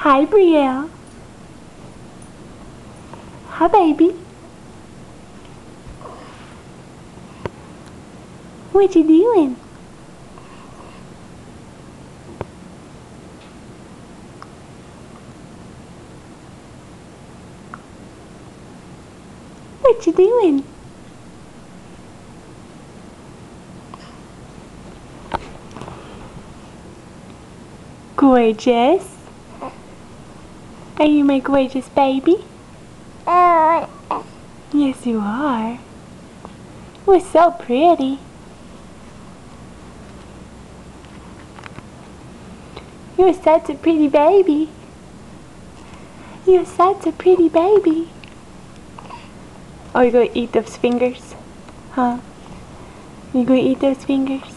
Hi, Brielle. Hi, baby. What you doing? What you doing? Gorgeous. Are you my gorgeous baby? Yes, you are. You're so pretty. You're such a pretty baby. You're such a pretty baby. Oh, you're gonna eat those fingers? Huh? You gonna eat those fingers?